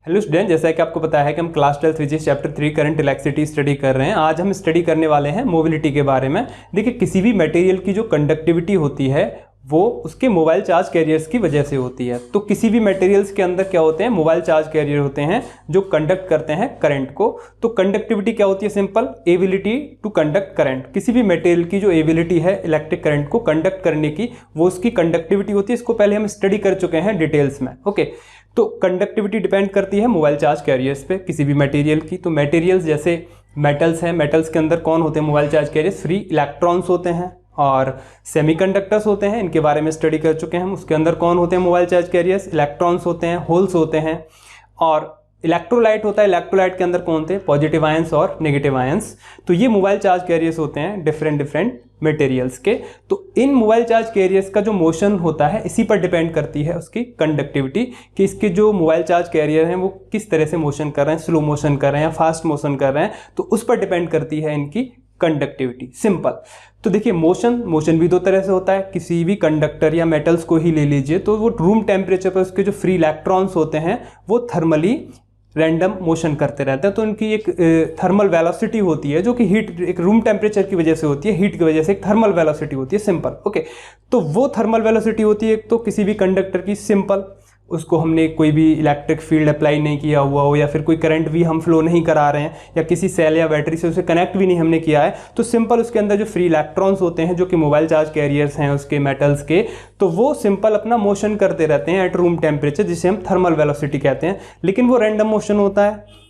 Hello student, जैसा कि आपको पता है कि हम class 12 physics chapter 3 current electricity study कर रहे हैं। आज हम स्टडी करने वाले हैं मोबिलिटी के बारे में। देखिए, किसी भी मटेरियल की जो कंडक्टिविटी होती है वो उसके मोबाइल चार्ज कैरियर्स की वजह से होती है। तो किसी भी मटेरियल्स के अंदर क्या होते हैं, मोबाइल चार्ज कैरियर होते हैं जो कंडक्ट करते हैं करंट को। तो कंडक्टिविटी क्या होती है, simple, ability to conduct current. किसी भी मटेरियल की जो एबिलिटी है इलेक्ट्रिक करंट को कंडक्ट करने की, वो उसकी कंडक्टिविटी होती है। इसको पहले हम स्टडी कर चुके हैं डिटेल्स में। ओके, तो कंडक्टिविटी डिपेंड करती है मोबाइल चार्ज कैरियर्स पे किसी भी मटेरियल की। तो मटेरियल्स जैसे मेटल्स हैं, मेटल्स के अंदर कौन होते हैं mobile charge carriers, free electrons होते हैं। और सेमीकंडक्टर्स होते हैं, इनके बारे में स्टडी कर चुके हैं हम। उसके अंदर कौन होते हैं मोबाइल चार्ज कैरियर्स, इलेक्ट्रॉन्स होते हैं, होल्स होते हैं। और इलेक्ट्रोलाइट होता है, इलेक्ट्रोलाइट के अंदर कौन थे, पॉजिटिव आयंस और नेगेटिव आयंस। तो ये मोबाइल चार्ज कैरियर्स होते हैं डिफरेंट मटेरियल्स के। तो इन मोबाइल चार्ज कैरियर्स का जो मोशन होता है इसी पर डिपेंड करती है उसकी कंडक्टिविटी, कि इसके जो मोबाइल चार्ज कैरियर हैं वो किस तरह से मोशन कर रहे हैं, स्लो मोशन कर रहे हैं या फास्ट मोशन कर रहे हैं। तो उस पर डिपेंड करती है इनकी कंडक्टिविटी, सिंपल। तो देखिए, मोशन भी दो तरह से होता है। किसी भी कंडक्टर या मेटल्स को ही ले लीजिए, तो वो रूम टेम्परेचर पर उसके जो फ्री इलेक्ट्रॉन्स होते हैं वो थर्मली रैंडम मोशन करते रहते हैं। तो उनकी एक थर्मल वेलोसिटी होती है जो कि हीट, एक रूम टेम्परेचर की वजह से होती है, हीट की वजह से एक थर्मल वेलोसिटी होती है, सिंपल। ओके, तो वो थर्मल वेलोसिटी होती है एक तो किसी भी कंडक्टर की, सिंपल। उसको हमने कोई भी इलेक्ट्रिक फील्ड अप्लाई नहीं किया हुआ हो या फिर कोई करंट भी हम फ्लो नहीं करा रहे हैं या किसी सेल या बैटरी से उसे कनेक्ट भी नहीं हमने किया है, तो सिंपल उसके अंदर जो फ्री इलेक्ट्रॉन्स होते हैं जो कि मोबाइल चार्ज कैरियर्स हैं उसके मेटल्स के, तो वो सिंपल अपना मोशन करते रहते हैं एट रूम टेम्परेचर, जिसे हम थर्मल वेलोसिटी कहते हैं। लेकिन वो रैंडम मोशन होता है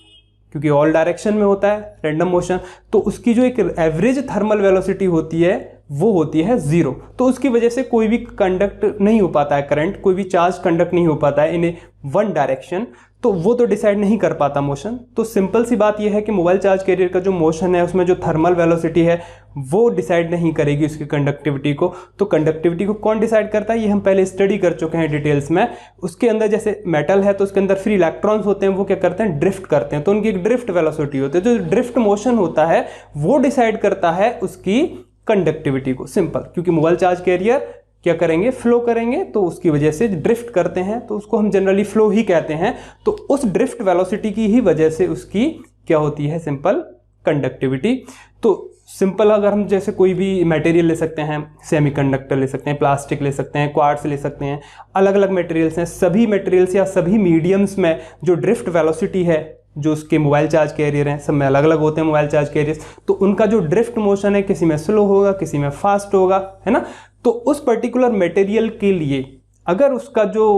क्योंकि ऑल डायरेक्शन में होता है रैंडम मोशन। तो उसकी जो एक एवरेज थर्मल वेलोसिटी होती है वो होती है 0। तो उसकी वजह से कोई भी कंडक्ट नहीं हो पाता है, करंट, कोई भी चार्ज कंडक्ट नहीं हो पाता है इन ए वन डायरेक्शन। तो वो तो डिसाइड नहीं कर पाता मोशन। तो सिंपल सी बात यह है कि मोबाइल चार्ज कैरियर का जो मोशन है उसमें जो थर्मल वेलोसिटी है वो डिसाइड नहीं करेगी उसकी कंडक्टिविटी को। तो कंडक्टिविटी को कौन डिसाइड करता है, ये हम पहले स्टडी कर चुके हैं डिटेल्स में। उसके अंदर जैसे मेटल है तो उसके अंदर फ्री इलेक्ट्रॉन्स होते हैं, वो क्या करते हैं, ड्रिफ्ट करते हैं। तो उनकी एक ड्रिफ्ट वेलोसिटी होती है। जो ड्रिफ्ट मोशन होता है वो डिसाइड करता है उसकी कंडक्टिविटी को, सिंपल। क्योंकि मोबाइल चार्ज कैरियर क्या करेंगे, फ्लो करेंगे, तो उसकी वजह से ड्रिफ्ट करते हैं, तो उसको हम जनरली फ्लो ही कहते हैं। तो उस ड्रिफ्ट वेलोसिटी की ही वजह से उसकी क्या होती है, सिंपल, कंडक्टिविटी। तो सिंपल, अगर हम जैसे कोई भी मटेरियल ले सकते हैं, सेमीकंडक्टर ले सकते हैं, प्लास्टिक ले सकते हैं, क्वार्ट्ज ले सकते हैं, अलग अलग मटेरियल्स हैं। सभी मटेरियल्स या सभी मीडियम्स में जो ड्रिफ्ट वेलोसिटी है, जो उसके मोबाइल चार्ज कैरियर हैं, सब में अलग अलग होते हैं मोबाइल चार्ज कैरियर्स। तो उनका जो ड्रिफ्ट मोशन है किसी में स्लो होगा, किसी में फास्ट होगा, है ना। तो उस पर्टिकुलर मटेरियल के लिए अगर उसका जो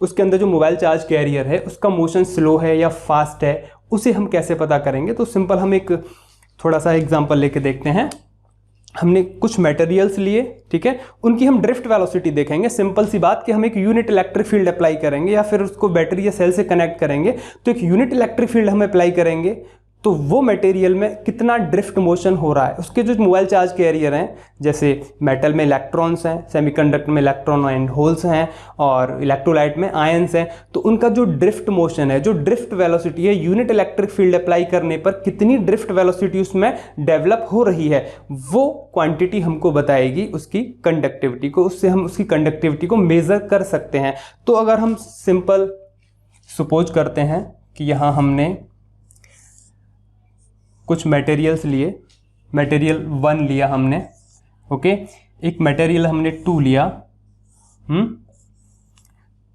उसके अंदर जो मोबाइल चार्ज कैरियर है उसका मोशन स्लो है या फास्ट है, उसे हम कैसे पता करेंगे। तो सिंपल, हम एक थोड़ा सा एग्जांपल लेके देखते हैं। हमने कुछ मटेरियल्स लिए, ठीक है, उनकी हम ड्रिफ्ट वेलोसिटी देखेंगे। सिंपल सी बात कि हम एक यूनिट इलेक्ट्रिक फील्ड अप्लाई करेंगे या फिर उसको बैटरी या सेल से कनेक्ट करेंगे, तो एक यूनिट इलेक्ट्रिक फील्ड हम अप्लाई करेंगे। तो वो मटेरियल में कितना ड्रिफ्ट मोशन हो रहा है, उसके जो मोबाइल चार्ज कैरियर हैं, जैसे मेटल में इलेक्ट्रॉन्स हैं, सेमीकंडक्टर में इलेक्ट्रॉन एंड होल्स हैं, और इलेक्ट्रोलाइट में आयंस हैं, तो उनका जो ड्रिफ्ट मोशन है, जो ड्रिफ्ट वेलोसिटी है, यूनिट इलेक्ट्रिक फील्ड अप्लाई करने पर कितनी ड्रिफ्ट वेलोसिटी उसमें डेवलप हो रही है, वो क्वांटिटी हमको बताएगी उसकी कंडक्टिविटी को। उससे हम उसकी कंडक्टिविटी को मेजर कर सकते हैं। तो अगर हम सिंपल सपोज करते हैं कि यहाँ हमने कुछ मटेरियल्स लिए, मटेरियल 1 लिया हमने, ओके, एक मटेरियल हमने 2 लिया,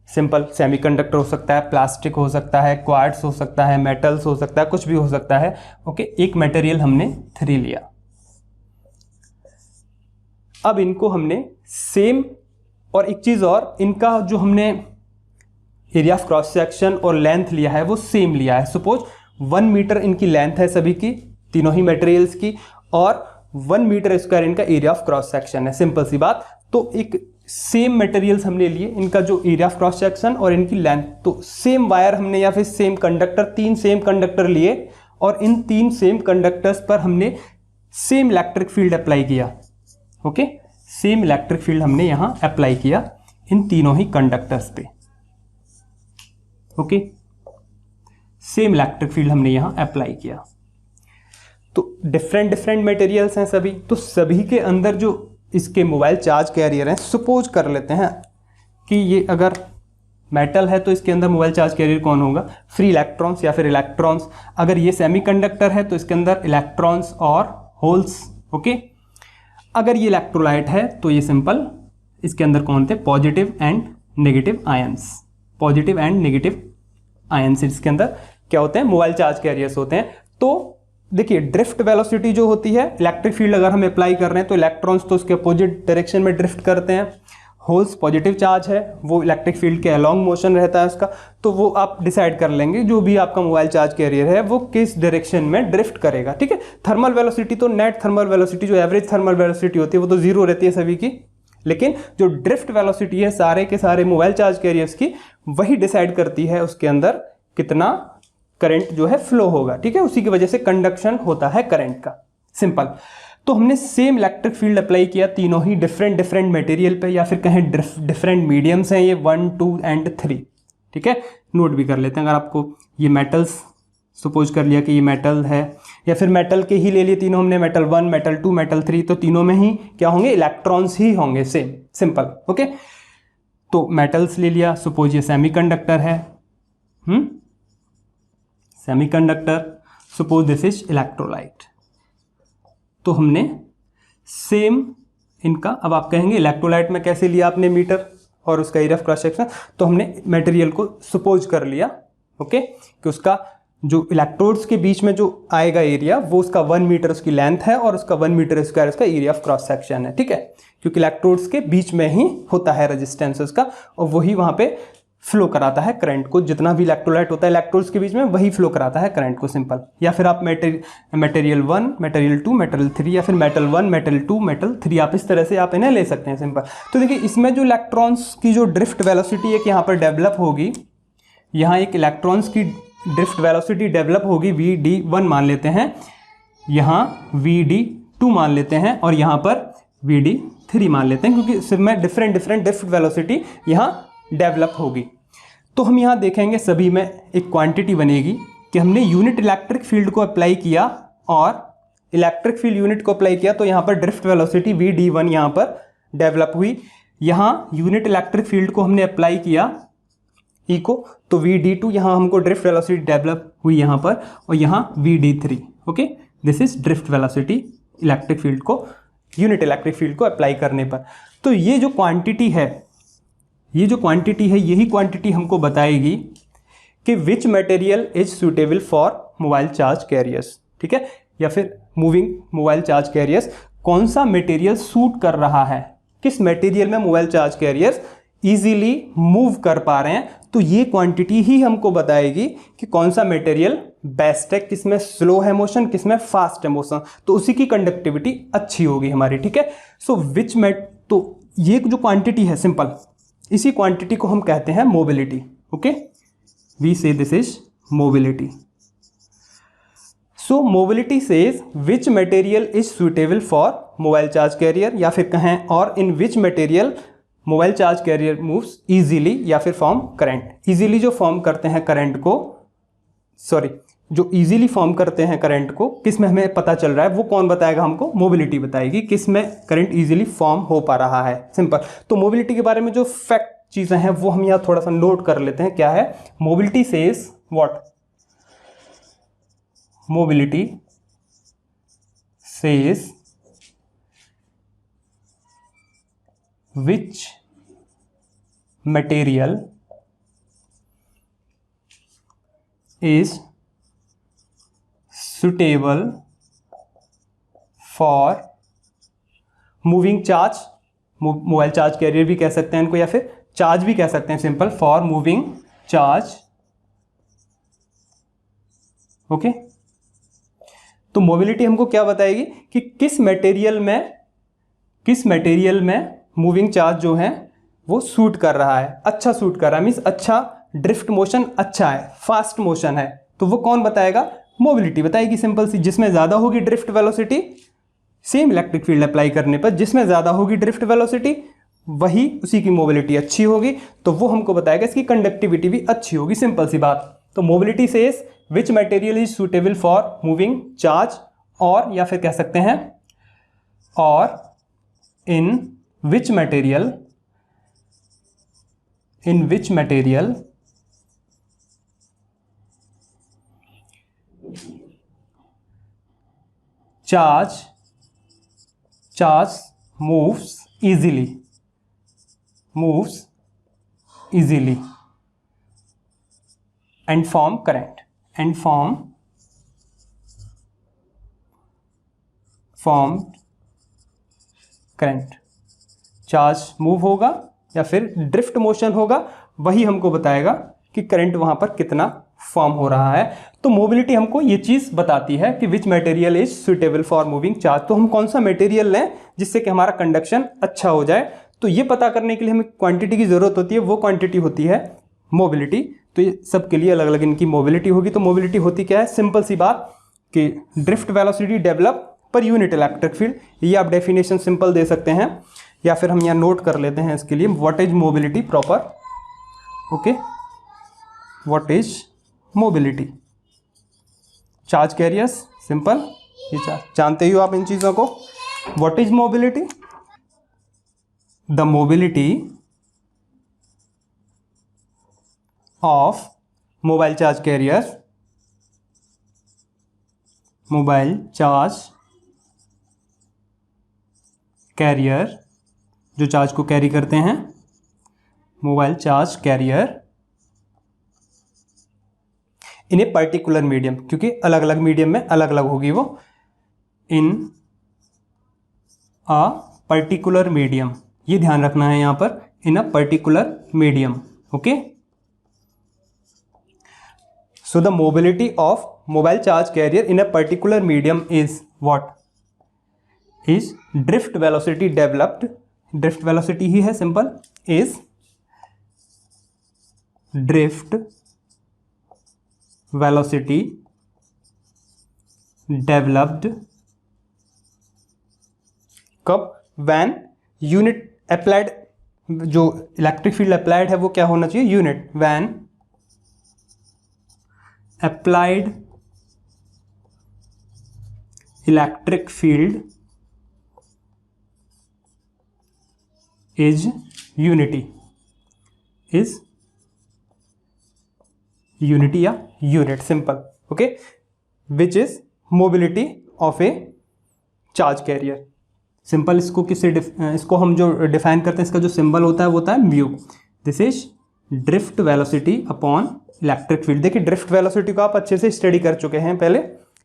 सिंपल, सेमीकंडक्टर हो सकता है, प्लास्टिक हो सकता है, क्वार्ट्ज हो सकता है, मेटल्स हो सकता है, कुछ भी हो सकता है, ओके। एक मटेरियल हमने 3 लिया। अब इनको हमने सेम, और एक चीज और, इनका जो हमने एरिया ऑफ क्रॉस सेक्शन और लेंथ लिया है वो सेम लिया है। सपोज 1 मीटर इनकी लेंथ है सभी की, तीनों ही मटेरियल्स की, और 1 मीटर स्क्वायर इनका एरिया ऑफ क्रॉस सेक्शन है, सिंपल सी बात। तो एक सेम मटेरियल्स हमने लिए, इनका जो एरिया ऑफ क्रॉस सेक्शन और इनकी लेंथ, तो सेम वायर हमने या फिर सेम कंडक्टर, 3 सेम कंडक्टर लिए, और इन 3 सेम कंडक्टर्स पर हमने सेम इलेक्ट्रिक फील्ड अप्लाई किया, ओके। सेम इलेक्ट्रिक फील्ड हमने यहां अप्लाई किया इन तीनों ही कंडक्टर्स पे, ओके। सेम इलेक्ट्रिक फील्ड हमने यहां अप्लाई किया। तो डिफरेंट मटेरियल्स हैं सभी, तो सभी के अंदर जो इसके मोबाइल चार्ज कैरियर हैं, सपोज कर लेते हैं कि ये अगर मेटल है तो इसके अंदर मोबाइल चार्ज कैरियर कौन होगा, फ्री इलेक्ट्रॉन्स या फिर इलेक्ट्रॉन्स। अगर ये सेमीकंडक्टर है तो इसके अंदर इलेक्ट्रॉन्स और होल्स। ओके, अगर ये इलेक्ट्रोलाइट है तो ये सिंपल इसके अंदर कौन थे, positive and negative ions. Positive and negative ions इसके अंदर क्या होते हैं, मोबाइल चार्ज कैरियर्स होते हैं। तो देखिए ड्रिफ्ट वेलोसिटी जो होती है, इलेक्ट्रिक फील्ड अगर हम अप्लाई कर रहे हैं तो इलेक्ट्रॉन्स तो उसके अपोजिट डायरेक्शन में ड्रिफ्ट करते हैं। होल्स पॉजिटिव चार्ज है, वो इलेक्ट्रिक फील्ड के अलॉन्ग मोशन रहता है उसका, तो वो आप डिसाइड कर लेंगे जो भी आपका मोबाइल चार्ज कैरियर है वो किस डायरेक्शन में ड्रिफ्ट करेगा। ठीक है, थर्मल वेलोसिटी तो नेट थर्मल वेलोसिटी जो एवरेज थर्मल वेलोसिटी होती है वो तो जीरो रहती है सभी की, लेकिन जो ड्रिफ्ट वेलोसिटी है सारे के सारे मोबाइल चार्ज कैरियर्स की, वही डिसाइड करती है उसके अंदर कितना करंट जो है फ्लो होगा। ठीक है, उसी की वजह से कंडक्शन होता है करंट का, सिंपल। तो हमने सेम इलेक्ट्रिक फील्ड अप्लाई किया तीनों ही डिफरेंट मटेरियल पे, या फिर कहें डिफरेंट मीडियम्स हैं ये 1, 2 एंड 3। ठीक है, नोट भी कर लेते हैं। अगर आपको ये मेटल्स सपोज कर लिया कि ये मेटल है, या फिर मेटल के ही ले लिए तीनों हमने, मेटल 1, मेटल 2, मेटल 3, तो तीनों में ही क्या होंगे, इलेक्ट्रॉन्स ही होंगे, सेम, सिंपल। ओके, तो मेटल्स ले लिया, सपोज ये सेमीकंडक्टर है, semiconductor, suppose this is electrolyte. तो हमने सेम इनका, अब आप कहेंगे इलेक्ट्रोलाइट में कैसे लिया आपने मीटर और उसका एरिया ऑफ क्रॉस सेक्शन, तो हमने मटेरियल को सपोज कर लिया, ओके, कि उसका जो इलेक्ट्रोड्स के बीच में जो आएगा एरिया वो उसका 1 मीटर उसकी लेंथ है और उसका 1 मीटर स्क्वायर उसका एरिया ऑफ क्रॉस सेक्शन है। ठीक है, क्योंकि इलेक्ट्रोड्स के बीच में ही होता है रेजिस्टेंस उसका, और वही वहां पे फ्लो कराता है करंट को। जितना भी इलेक्ट्रोलाइट होता है इलेक्ट्रोड्स के बीच में वही फ्लो कराता है करंट को, सिंपल। या फिर आप मटेरियल 1, मटेरियल 2, मटेरियल 3, या फिर मेटल 1, मेटल 2, मेटल 3, आप इस तरह से आप इन्हें ले सकते हैं, सिंपल। तो देखिए इसमें जो इलेक्ट्रॉन्स की जो ड्रिफ्ट वेलोसिटी एक यहाँ पर डेवलप होगी, यहाँ एक इलेक्ट्रॉन्स की ड्रिफ्ट वेलोसिटी डेवलप होगी, VD1 मान लेते हैं, यहाँ VD2 मान लेते हैं, और यहाँ पर VD3 मान लेते हैं, क्योंकि इसमें डिफरेंट ड्रिफ्ट वेलोसिटी यहाँ डेवलप होगी। तो हम यहाँ देखेंगे सभी में एक क्वांटिटी बनेगी कि हमने यूनिट इलेक्ट्रिक फील्ड को अप्लाई किया और इलेक्ट्रिक फील्ड यूनिट को अप्लाई किया, तो यहाँ पर ड्रिफ्ट वेलोसिटी VD1 यहाँ पर डेवलप हुई। यहाँ यूनिट इलेक्ट्रिक फील्ड को हमने अप्लाई किया ई को, तो VD2 यहाँ हमको ड्रिफ्ट वेलोसिटी डेवलप हुई यहाँ पर, और यहाँ VD3। Okay, this is drift velocity electric field को, यूनिट इलेक्ट्रिक फील्ड को अप्लाई करने पर। तो ये जो क्वांटिटी है, यही क्वांटिटी हमको बताएगी कि विच material is suitable for mobile charge carriers. ठीक है, या फिर मूविंग मोबाइल चार्ज कैरियर्स, कौन सा मटेरियल सूट कर रहा है, किस मटेरियल में mobile charge carriers easily move कर पा रहे हैं। तो ये क्वांटिटी ही हमको बताएगी कि कौन सा मटेरियल बेस्ट है, किसमें स्लो है मोशन, किसमें फास्ट है मोशन, तो उसी की कंडक्टिविटी अच्छी होगी हमारी। ठीक है, सो तो ये जो क्वांटिटी है, सिंपल, इसी क्वांटिटी को हम कहते हैं mobility. Okay, we say this is mobility. So mobility says which material is suitable for mobile charge carrier, या फिर कहें और in which material mobile charge carrier moves easily, या फिर फॉर्म करंट। इजीली जो फॉर्म करते हैं करंट को, जो इजीली फॉर्म करते हैं करंट को, किस में हमें पता चल रहा है वो कौन बताएगा हमको, मोबिलिटी बताएगी किस में करंट इजीली फॉर्म हो पा रहा है, सिंपल। तो मोबिलिटी के बारे में जो फैक्ट चीजें हैं वो हम यहाँ थोड़ा सा नोट कर लेते हैं। क्या है mobility says what, mobility says which material is suitable for moving charge, mobile charge career भी कह सकते हैं इनको, या फिर चार्ज भी कह सकते हैं, simple, for moving charge. Okay, तो मोबिलिटी हमको क्या बताएगी कि किस मटेरियल में मूविंग चार्ज जो है वो सूट कर रहा है, अच्छा सूट कर रहा है, मीन्स अच्छा ड्रिफ्ट मोशन अच्छा है, फास्ट मोशन है, तो वो कौन बताएगा, मोबिलिटी बताएगी, सिंपल सी। जिसमें ज़्यादा होगी drift velocity, same electric field apply करने पर जिसमें ज़्यादा होगी ड्रिफ्ट वेलोसिटी वही उसी की मोबिलिटी अच्छी होगी, तो वो हमको बताएगा इसकी कंडक्टिविटी भी अच्छी होगी, सिंपल सी बात। तो mobility says which material is suitable for moving charge, और या फिर कह सकते हैं और इन which material in which material charge moves easily and form current charge move होगा या फिर ड्रिफ्ट मोशन होगा, वही हमको बताएगा कि करंट वहां पर कितना फॉर्म हो रहा है। तो मोबिलिटी हमको ये चीज बताती है कि विच material is suitable for moving charge. तो हम कौन सा मटेरियल लें जिससे कि हमारा कंडक्शन अच्छा हो जाए, तो ये पता करने के लिए हमें क्वांटिटी की जरूरत होती है, वो क्वांटिटी होती है मोबिलिटी। तो ये सबके लिए अलग अलग इनकी मोबिलिटी होगी। तो मोबिलिटी होती क्या है, सिंपल सी बात कि drift velocity develop per unit electric field. ये आप डेफिनेशन सिंपल दे सकते हैं या फिर हम यहाँ नोट कर लेते हैं इसके लिए, what is mobility proper. Okay, what is mobility, charge carriers, simple, ये जानते ही हो आप इन चीजों को। What is mobility, the mobility of mobile charge carrier, जो चार्ज को कैरी करते हैं, mobile charge carrier in a particular medium, क्योंकि अलग अलग मीडियम में अलग अलग होगी वो, इन अ पर्टिकुलर मीडियम, ये ध्यान रखना है यहां पर, in a particular medium. Okay, so the mobility of mobile charge carrier in a particular medium is what, is drift velocity developed, drift velocity ही है simple, is drift velocity developed कब, when unit applied, जो electric field applied है वो क्या होना चाहिए, unit, when applied electric field is unity, is unity या unit, simple. Okay, which is mobility of a charge carrier, simple. इसको किससे इसको हम जो डिफाइन करते हैं, इसका जो सिंबल होता है वो होता है mu. This is drift velocity upon electric field. देखिए ड्रिफ्ट वेलोसिटी को आप अच्छे से स्टडी कर चुके हैं पहले,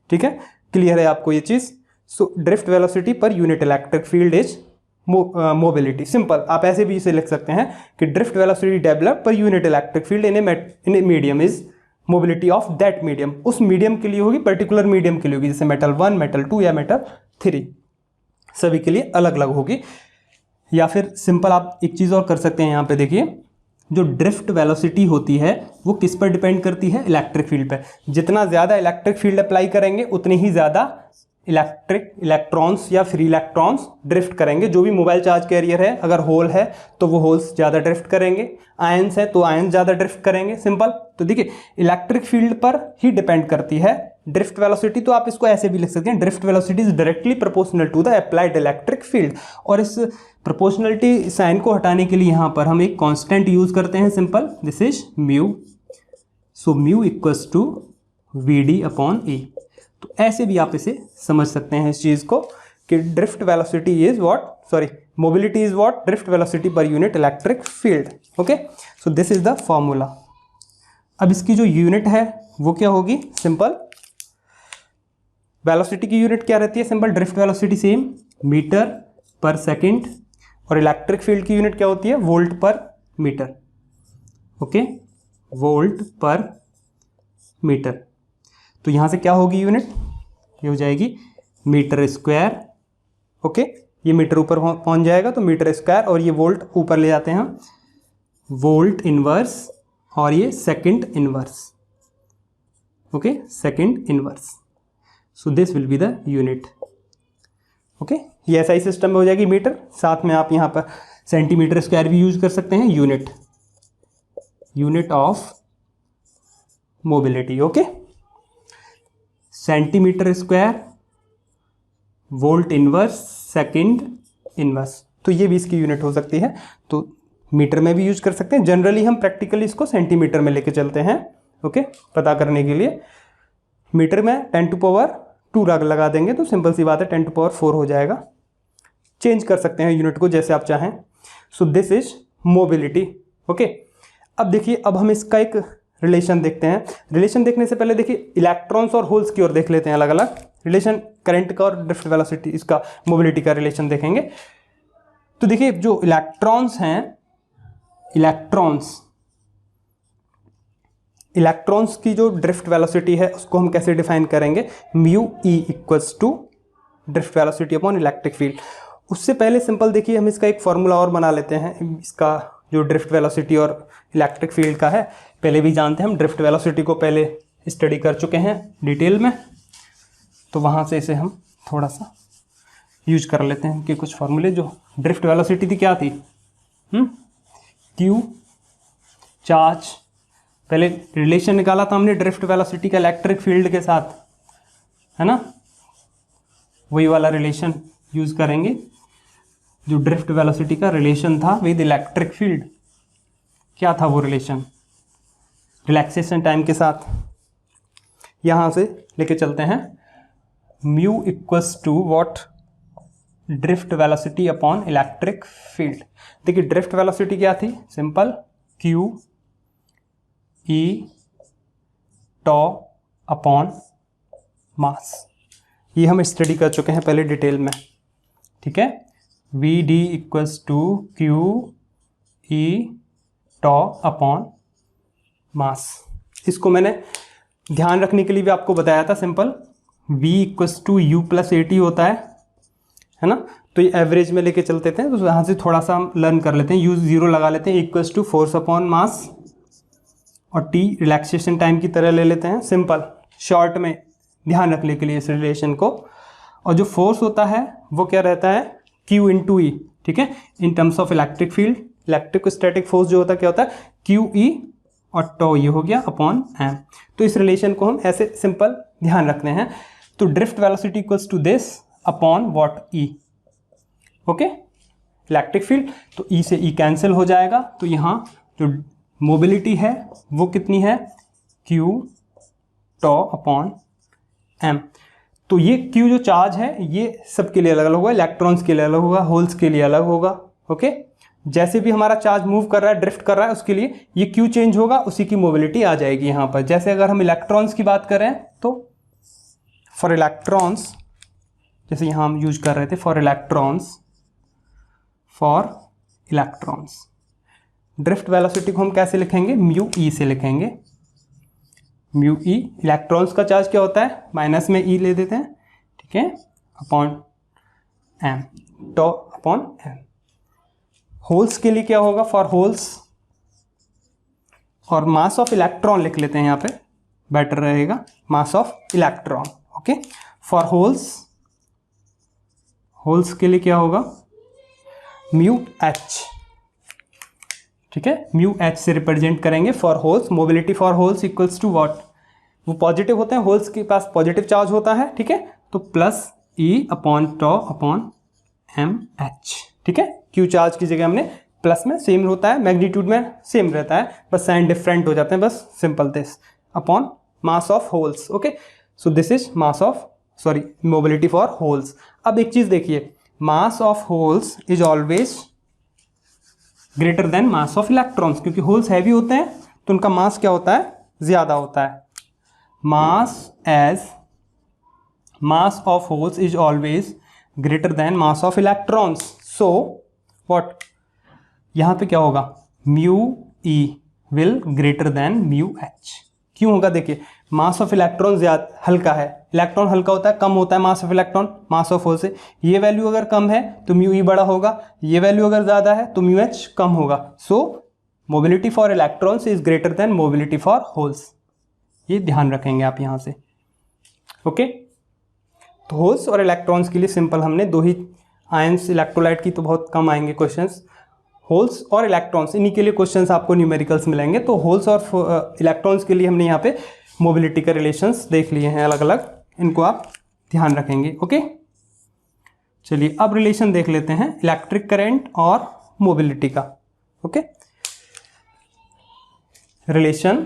ठीक है, क्लियर है आपको ये चीज। So drift velocity per unit electric field is mobility, simple. आप ऐसे भी इसे लिख सकते हैं कि drift velocity develop per unit electric field in a medium is mobility of that medium. उस मीडियम के लिए होगी, पर्टिकुलर मीडियम के लिए होगी, जैसे मेटल 1, मेटल 2 या मेटल 3, सभी के लिए अलग अलग होगी। या फिर सिंपल आप एक चीज़ और कर सकते हैं, यहाँ पे देखिए, जो ड्रिफ्ट वेलोसिटी होती है वो किस पर डिपेंड करती है, इलेक्ट्रिक फील्ड पे। जितना ज़्यादा इलेक्ट्रिक फील्ड अप्लाई करेंगे उतने ही ज़्यादा इलेक्ट्रॉन्स या फ्री इलेक्ट्रॉन्स ड्रिफ्ट करेंगे। जो भी मोबाइल चार्ज कैरियर है, अगर होल है तो वो होल्स ज़्यादा ड्रिफ्ट करेंगे, आयंस है तो आयंस ज़्यादा ड्रिफ्ट करेंगे, सिंपल। तो देखिए इलेक्ट्रिक फील्ड पर ही डिपेंड करती है ड्रिफ्ट वेलोसिटी। तो आप इसको ऐसे भी लिख सकते हैं, drift velocity is directly proportional to the applied electric field. और इस प्रोपोर्शनलिटी साइन को हटाने के लिए यहाँ पर हम एक कांस्टेंट यूज करते हैं, simple, this is mu. So mu equals to VD upon A. तो ऐसे भी आप इसे समझ सकते हैं इस चीज़ को कि drift velocity is what, sorry, mobility is what, drift velocity per unit electric field. Okay, so this is the formula. अब इसकी जो यूनिट है वो क्या होगी, सिंपल, वेलोसिटी की यूनिट क्या रहती है, simple, drift velocity same, meter per second, और इलेक्ट्रिक फील्ड की यूनिट क्या होती है, volt per meter. Okay, volt per meter. तो यहां से क्या होगी यूनिट, ये हो जाएगी मीटर स्क्वायर। ओके, ये मीटर ऊपर पहुंच जाएगा तो मीटर स्क्वायर, और ये वोल्ट ऊपर ले जाते हैं हम, वोल्ट इनवर्स, और ये second inverse. Okay, second inverse. So this will be the unit. Okay, ये ऐसा ही सिस्टम में हो जाएगी मीटर, साथ में आप यहाँ पर सेंटीमीटर स्क्वायर भी यूज कर सकते हैं, unit, unit of mobility. Okay, centimetre square, volt inverse, second inverse, तो ये भी इसकी यूनिट हो सकती है। तो मीटर में भी यूज कर सकते हैं, जनरली हम प्रैक्टिकली इसको सेंटीमीटर में लेके चलते हैं। ओके, पता करने के लिए मीटर में 10⁻² लगा देंगे तो सिंपल सी बात है 10⁻⁴ हो जाएगा। चेंज कर सकते हैं यूनिट को जैसे आप चाहें। सो दिस इज मोबिलिटी। ओके, अब देखिए, अब हम इसका एक रिलेशन देखते हैं। रिलेशन देखने से पहले देखिए इलेक्ट्रॉन्स और होल्स की ओर देख लेते हैं अलग अलग रिलेशन, करंट का और ड्रिफ्ट वेलोसिटी, इसका मोबिलिटी का रिलेशन देखेंगे। तो देखिए जो इलेक्ट्रॉन्स हैं, इलेक्ट्रॉन्स की जो ड्रिफ्ट वेलोसिटी है उसको हम कैसे डिफाइन करेंगे, mu E equals to drift velocity upon electric field. उससे पहले सिंपल देखिए हम इसका एक फॉर्मूला और बना लेते हैं, इसका जो ड्रिफ्ट वेलोसिटी और इलेक्ट्रिक फील्ड का है पहले भी जानते हैं हम। ड्रिफ्ट वेलोसिटी को पहले स्टडी कर चुके हैं डिटेल में, तो वहाँ से इसे हम थोड़ा सा यूज कर लेते हैं कि कुछ फॉर्मूले। जो ड्रिफ्ट वेलोसिटी थी क्या थी, क्यू चार्ज, पहले रिलेशन निकाला था हमने ड्रिफ्ट वेलोसिटी का इलेक्ट्रिक फील्ड के साथ, है ना, वही वाला रिलेशन यूज करेंगे जो ड्रिफ्ट वेलोसिटी का रिलेशन था विद इलेक्ट्रिक फील्ड। क्या था वो रिलेशन, रिलैक्सेशन टाइम के साथ। यहां से लेके चलते हैं, mu equals to what, drift velocity upon electric field. देखिए ड्रिफ्ट वेलोसिटी क्या थी, simple q e tau upon mass. ये हम स्टडी कर चुके हैं पहले डिटेल में, ठीक है। V D equals to q e tau upon mass. इसको मैंने ध्यान रखने के लिए भी आपको बताया था, simple v equals to u plus a t होता है ना। तो ये एवरेज में लेके चलते थे, तो यहाँ से थोड़ा सा हम लर्न कर लेते हैं। u 0 लगा लेते हैं, equals to force upon mass, और t रिलैक्सेशन टाइम की तरह ले लेते हैं, सिंपल शॉर्ट में ध्यान रखने के लिए इस रिलेशन को। और जो फोर्स होता है वो क्या रहता है, q इंटू ई, ठीक है, in terms of electric field. Electric static force जो होता है क्या होता है, क्यू ई और टॉ ये हो गया अपॉन एम। तो इस रिलेशन को हम ऐसे सिंपल ध्यान रखते हैं। तो drift velocity equals to this upon what, e. Okay, electric field, तो ई से ई कैंसिल हो जाएगा। तो यहाँ जो मोबिलिटी है वो कितनी है, क्यू टॉ अपॉन एम। तो ये क्यू जो चार्ज है ये सबके लिए अलग अलग होगा, इलेक्ट्रॉन्स के लिए अलग होगा, होल्स के लिए अलग होगा। ओके, जैसे भी हमारा चार्ज मूव कर रहा है, ड्रिफ्ट कर रहा है, उसके लिए ये क्यू चेंज होगा, उसी की मोबिलिटी आ जाएगी यहाँ पर। जैसे अगर हम इलेक्ट्रॉन्स की बात करें तो फॉर इलेक्ट्रॉन्स, जैसे यहाँ हम यूज कर रहे थे फॉर इलेक्ट्रॉन्स, ड्रिफ्ट वेलोसिटी को हम कैसे लिखेंगे, म्यू ई से लिखेंगे। म्यू ई, इलेक्ट्रॉन्स का चार्ज क्या होता है, माइनस में ई ले देते हैं, ठीक है, अपॉन एम, टॉ अपॉन एम। होल्स के लिए क्या होगा, फॉर होल्स, और मास ऑफ इलेक्ट्रॉन लिख लेते हैं यहाँ पे, बेटर रहेगा, mass of electron. Okay, for holes के लिए क्या होगा, म्यू एच, ठीक है, म्यू एच से रिप्रेजेंट करेंगे for holes. Mobility for holes equals to what, वो पॉजिटिव होते हैं, होल्स के पास पॉजिटिव चार्ज होता है, ठीक है, तो प्लस ई अपॉन टॉ अपॉन एम एच, ठीक है। क्यू चार्ज की जगह हमने प्लस में, सेम होता है, मैग्नीट्यूड में सेम रहता है, बस साइन डिफरेंट हो जाते हैं, बस simple this upon mass of holes. Okay, so this is mass of, sorry, mobility for holes. अब एक चीज देखिए, mass of holes is always greater then mass of electrons, क्योंकि होल्स हैवी होते हैं तो उनका मास क्या होता है, ज्यादा होता है। Mass of holes is always greater then mass of electrons. So what, यहां पे क्या होगा, mu E will greater than mu H. क्यों होगा, देखिए मास ऑफ इलेक्ट्रॉन ज्यादा हल्का है, इलेक्ट्रॉन हल्का होता है, कम होता है mass of electron mass of hole से। ये वैल्यू अगर कम है तो म्यू ई बड़ा होगा, ये वैल्यू अगर ज्यादा है तो म्यू एच कम होगा। So mobility for electrons is greater than mobility for holes, ये ध्यान रखेंगे आप यहां से। ओके, तो होल्स और इलेक्ट्रॉन्स के लिए सिंपल हमने दो ही आयंस, इलेक्ट्रोलाइट की तो बहुत कम आएंगे क्वेश्चंस, होल्स और इलेक्ट्रॉन्स, इन्हीं के लिए क्वेश्चंस आपको न्यूमेरिकल्स मिलेंगे। तो होल्स और इलेक्ट्रॉन्स के लिए हमने यहाँ पे मोबिलिटी के रिलेशंस देख लिए हैं अलग अलग, इनको आप ध्यान रखेंगे। ओके, चलिए अब रिलेशन देख लेते हैं इलेक्ट्रिक करंट और मोबिलिटी का। ओके, रिलेशन,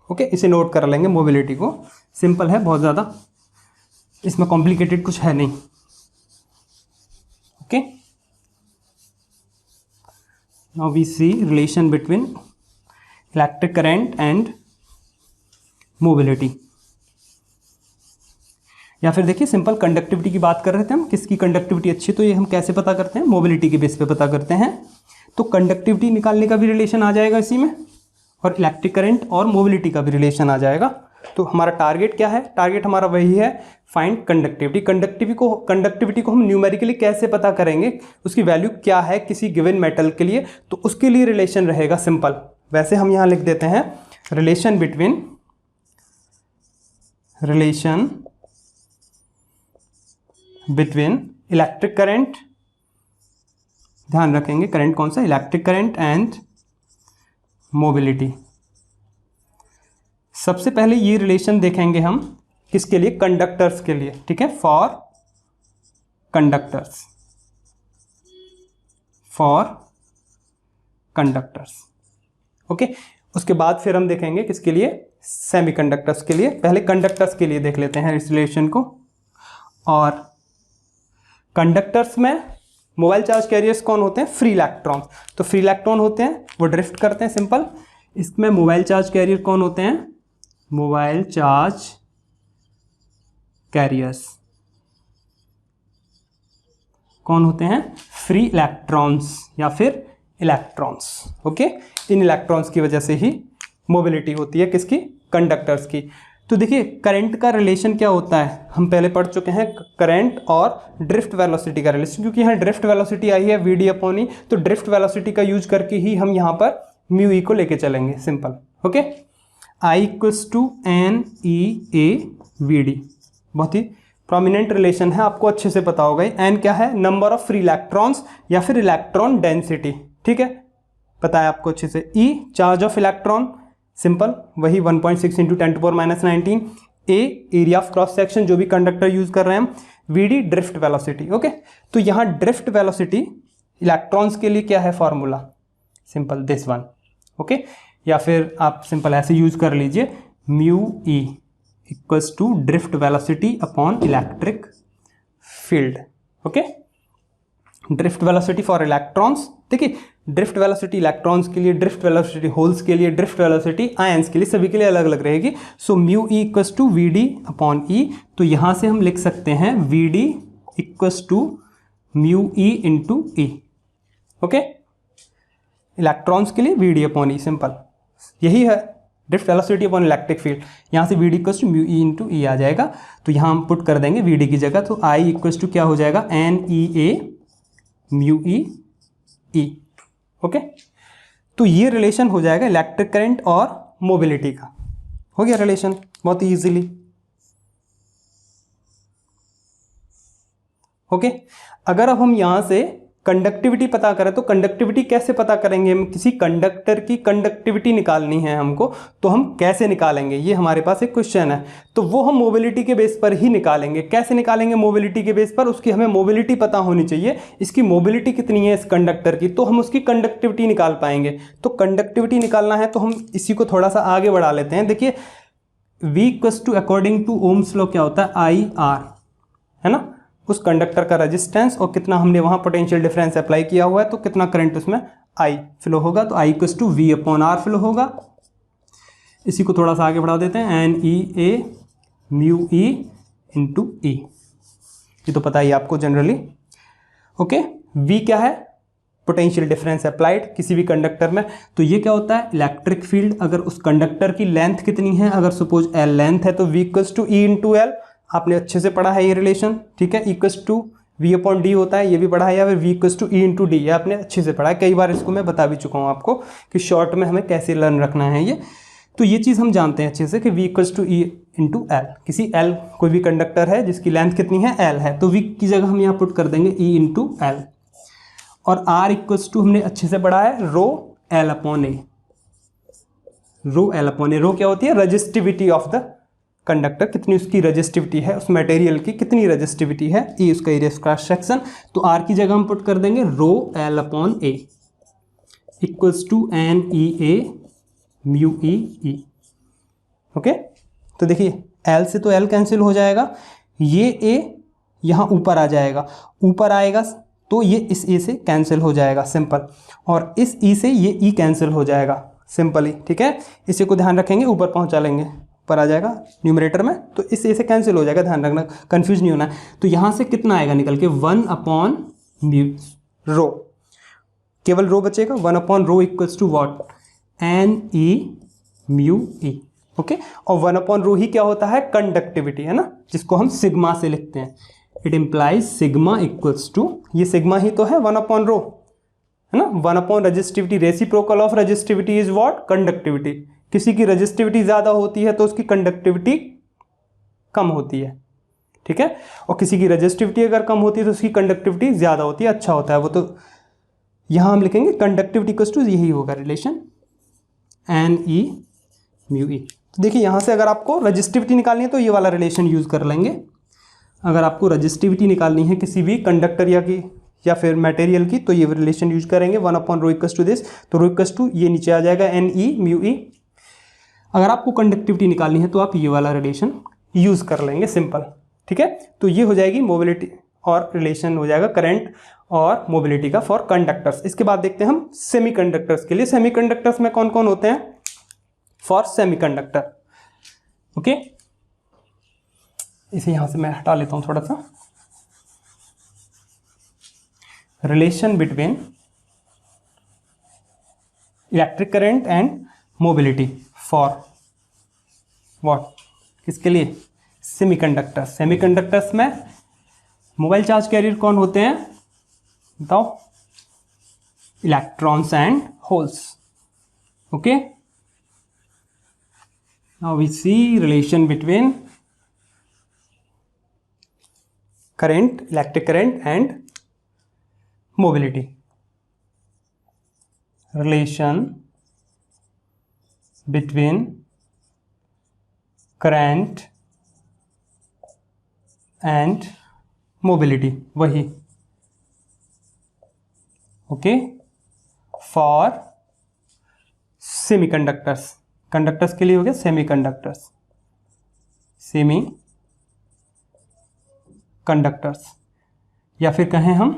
ओके, इसे नोट कर लेंगे मोबिलिटी को। सिंपल है बहुत ज़्यादा, इसमें कॉम्प्लिकेटेड कुछ है नहीं। Okay, now we see relation between electric current and mobility. या फिर देखिए सिंपल कंडक्टिविटी की बात कर रहे थे हम, किसकी कंडक्टिविटी अच्छी, तो ये हम कैसे पता करते हैं, मोबिलिटी के बेस पे पता करते हैं। तो कंडक्टिविटी निकालने का भी रिलेशन आ जाएगा इसी में, और इलेक्ट्रिक करंट और मोबिलिटी का भी रिलेशन आ जाएगा। तो हमारा टारगेट क्या है, टारगेट हमारा वही है, फाइंड कंडक्टिविटी। कंडक्टिविटी को हम न्यूमेरिकली कैसे पता करेंगे, उसकी वैल्यू क्या है किसी गिवन मेटल के लिए, तो उसके लिए रिलेशन रहेगा सिंपल। वैसे हम यहाँ लिख देते हैं रिलेशन बिटवीन इलेक्ट्रिक करंट, ध्यान रखेंगे करंट कौन सा, इलेक्ट्रिक करंट एंड मोबिलिटी। सबसे पहले ये रिलेशन देखेंगे हम किसके लिए, कंडक्टर्स के लिए, ठीक है, फॉर कंडक्टर्स, ओके। उसके बाद फिर हम देखेंगे किसके लिए, सेमीकंडक्टर्स के लिए। पहले कंडक्टर्स के लिए देख लेते हैं इस रिलेशन को। और कंडक्टर्स में मोबाइल चार्ज कैरियर्स कौन होते हैं, फ्री इलेक्ट्रॉन। तो फ्री इलेक्ट्रॉन होते हैं, वो ड्रिफ्ट करते हैं, सिंपल। इसमें मोबाइल चार्ज कैरियर कौन होते हैं, मोबाइल चार्ज कैरियर्स कौन होते हैं, फ्री इलेक्ट्रॉन्स या फिर इलेक्ट्रॉन्स, ओके। इन इलेक्ट्रॉन्स की वजह से ही मोबिलिटी होती है किसकी, कंडक्टर्स की। तो देखिए करंट का रिलेशन क्या होता है, हम पहले पढ़ चुके हैं, करंट और ड्रिफ्ट वेलोसिटी का रिलेशन। क्योंकि यहाँ ड्रिफ्ट वेलोसिटी आई है VD/E, तो ड्रिफ्ट वेलोसिटी का यूज करके ही हम यहाँ पर म्यू ई को लेके चलेंगे, सिंपल, ओके। I = NEA/VD, बहुत ही प्रोमिनेंट रिलेशन है, आपको अच्छे से पता होगा। एन क्या है, नंबर ऑफ फ्री इलेक्ट्रॉन्स या फिर इलेक्ट्रॉन डेंसिटी, ठीक है, पता है आपको अच्छे से। E charge of electron, simple वही 1.6 × 10⁻⁹। A area of cross section जो भी कंडक्टर यूज कर रहे हैं हम। VD drift velocity, okay. तो यहाँ ड्रिफ्ट वेलोसिटी इलेक्ट्रॉन्स के लिए क्या है formula, simple this one, okay. या फिर आप सिंपल ऐसे यूज कर लीजिए, mu E equals to drift velocity upon electric field, okay. Drift velocity for electrons, देखिए ड्रिफ्ट वेलोसिटी इलेक्ट्रॉन्स के लिए, ड्रिफ्ट वेलोसिटी होल्स के लिए, ड्रिफ्ट वेलोसिटी आयंस के लिए, सभी के लिए अलग अलग रहेगी। So mu E equals to VD/E। तो यहां से हम लिख सकते हैं VD equals to mu E into E, okay. Electrons के लिए VD/E, सिंपल यही है, drift velocity upon electric field. यहाँ से VD equals to mu E into E आ जाएगा। तो यहाँ हम पुट कर देंगे VD की जगह, तो I इक्वल्स टू क्या हो जाएगा, NEA mu e e, okay. तो ये रिलेशन हो जाएगा इलेक्ट्रिक करंट और मोबिलिटी का, हो गया रिलेशन बहुत ही ईजिली, ओके। अगर अब हम यहाँ से कंडक्टिविटी पता करें, तो कंडक्टिविटी कैसे पता करेंगे, हम किसी कंडक्टर की कंडक्टिविटी निकालनी है हमको, तो हम कैसे निकालेंगे, ये हमारे पास एक क्वेश्चन है। तो वो हम मोबिलिटी के बेस पर ही निकालेंगे। कैसे निकालेंगे मोबिलिटी के बेस पर, उसकी हमें मोबिलिटी पता होनी चाहिए, इसकी मोबिलिटी कितनी है इस कंडक्टर की, तो हम उसकी कंडक्टिविटी निकाल पाएंगे। तो कंडक्टिविटी निकालना है तो हम इसी को थोड़ा सा आगे बढ़ा लेते हैं। देखिए V equals to according to Ohm's law क्या होता है, IR, है ना, उस कंडक्टर का रेजिस्टेंस और कितना हमने वहाँ पोटेंशियल डिफरेंस अप्लाई किया हुआ है, तो कितना करंट उसमें I फ्लो होगा, तो I equals to V/R flow होगा। इसी को थोड़ा सा आगे बढ़ा देते हैं, NEA म्यू ई इंटू ई, ये तो पता ही आपको जनरली, ओके। V क्या है, पोटेंशियल डिफरेंस अप्लाइड किसी भी कंडक्टर में। तो ये क्या होता है, इलेक्ट्रिक फील्ड। अगर उस कंडक्टर की लेंथ कितनी है, अगर सपोज L लेंथ है, तो V equals to E into L, आपने अच्छे से पढ़ा है ये रिलेशन, ठीक है। इक्वल्स टू V/D होता है, ये भी पढ़ा है, या फिर V equals to E into d, ये आपने अच्छे से पढ़ा है, कई बार इसको मैं बता भी चुका हूँ आपको कि शॉर्ट में हमें कैसे लर्न रखना है ये। तो ये चीज़ हम जानते हैं अच्छे से कि V equals to E into L। किसी L कोई भी कंडक्टर है जिसकी लेंथ कितनी है, L है, तो V की जगह हम यहाँ पुट कर देंगे E इंटू L। और R इक्वल्स टू हमने अच्छे से पढ़ा है ρL/A। ρL/A, रो क्या होती है, रजिस्टिविटी ऑफ द कंडक्टर, कितनी उसकी रजिस्टिविटी है, उस मटेरियल की कितनी रजिस्टिविटी है, ई उसका एरिया क्रॉस सेक्शन। तो R की जगह हम पुट कर देंगे ρL/A। Equals to N E a mu e e. Okay, तो देखिए एल से तो एल कैंसिल हो जाएगा, ये ए यहाँ ऊपर आ जाएगा, ऊपर आएगा तो ये इस ए से कैंसिल हो जाएगा सिंपल, और इस ई से ये ई कैंसिल हो जाएगा सिंपली। ठीक है, इसी को ध्यान रखेंगे, ऊपर पहुँचा लेंगे, ऊपर आ जाएगा न्यूमरेटर में, तो इस ए से कैंसिल हो जाएगा, ध्यान रखना, कंफ्यूज नहीं होना है। तो यहाँ से कितना आएगा निकल के 1 म्यू रो, केवल रो बचेगा, 1 equals to what, n e mu e. Okay, और 1 ही क्या होता है, कंडक्टिविटी है ना, जिसको हम सिग्मा से लिखते हैं। It implies sigma equals to, ये सिग्मा ही तो है 1 है ना, 1 resistivity, reciprocal of resistivity is what, conductivity. किसी की रजिस्टिविटी ज्यादा होती है तो उसकी कंडक्टिविटी कम होती है। ठीक है, और किसी की रजिस्टिविटी अगर कम होती है तो उसकी कंडक्टिविटी ज्यादा होती है, अच्छा होता है वो। तो यहां हम लिखेंगे कंडक्टिविटी इक्वल्स टू, यही होगा रिलेशन, एन ई म्यू ई। तो देखिए यहां से अगर आपको रजिस्टिविटी निकालनी है तो ये वाला रिलेशन यूज कर लेंगे। अगर आपको रजिस्टिविटी निकालनी है किसी भी कंडक्टर या फिर मटेरियल की, तो ये रिलेशन यूज करेंगे, 1 इक्वल्स टू दिस, तो रो इक्वल्स टू ये नीचे आ जाएगा एन ई म्यू ई। अगर आपको कंडक्टिविटी निकालनी है तो आप ये वाला रिलेशन यूज कर लेंगे सिंपल। ठीक है, तो ये हो जाएगी मोबिलिटी, और रिलेशन हो जाएगा करंट और मोबिलिटी का फॉर कंडक्टर्स। इसके बाद देखते हैं हम सेमीकंडक्टर्स के लिए। सेमीकंडक्टर्स में कौन कौन होते हैं, फॉर सेमीकंडक्टर। ओके, इसे यहां से मैं हटा लेता हूं थोड़ा सा। Relation between electric current and mobility for what, किसके लिए, सेमीकंडक्टर्स। सेमीकंडक्टर्स में मोबाइल चार्ज कैरियर कौन होते हैं बताओ, electrons and holes. Okay, now we see relation between current, electric current and mobility. Relation between current and mobility, वही। Okay, for semiconductors, conductors के लिए हो गया सेमीकंडक्टर्स, सेमी कंडक्टर्स, या फिर कहें हम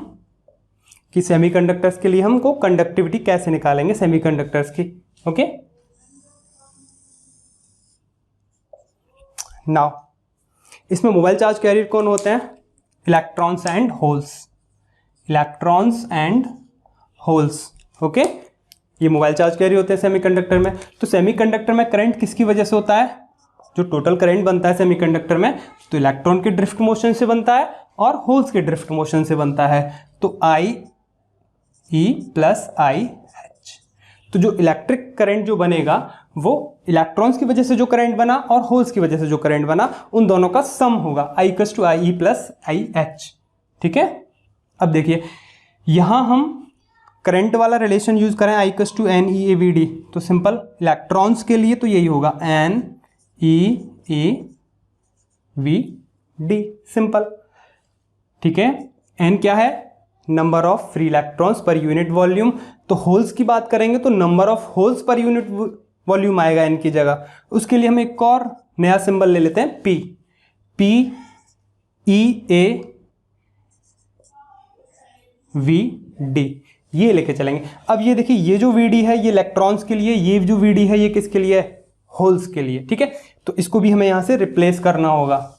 कि सेमीकंडक्टर्स के लिए हमको कंडक्टिविटी कैसे निकालेंगे सेमीकंडक्टर्स की। ओके, नाउ इसमें मोबाइल चार्ज कैरियर कौन होते हैं, electrons and holes, electrons and holes. Okay, ये मोबाइल चार्ज कैरियर होते हैं सेमीकंडक्टर में। तो सेमीकंडक्टर में करंट किसकी वजह से होता है, जो टोटल करंट बनता है सेमीकंडक्टर में, तो इलेक्ट्रॉन के ड्रिफ्ट मोशन से बनता है और होल्स के ड्रिफ्ट मोशन से बनता है। तो आई ई प्लस आई एच। तो जो इलेक्ट्रिक करंट जो बनेगा वो इलेक्ट्रॉन्स की वजह से जो करंट बना और होल्स की वजह से जो करंट बना, उन दोनों का सम होगा, I equals to I E plus I H. ठीक है, अब देखिए यहां हम करंट वाला रिलेशन यूज करें, I equals to N E A V D, तो सिंपल इलेक्ट्रॉन्स के लिए तो यही होगा N E A V D, simple. ठीक है, एन क्या है, number of free electrons per unit volume. तो होल्स की बात करेंगे तो number of holes per unit volume आएगा एन की जगह। उसके लिए हम एक और नया सिंबल ले लेते हैं, P, P E A V D, ये लेके चलेंगे। अब ये देखिए, ये जो वी डी है ये इलेक्ट्रॉन्स के लिए, ये जो वी डी है ये किसके लिए है, होल्स के लिए। ठीक है, तो इसको भी हमें यहां से रिप्लेस करना होगा।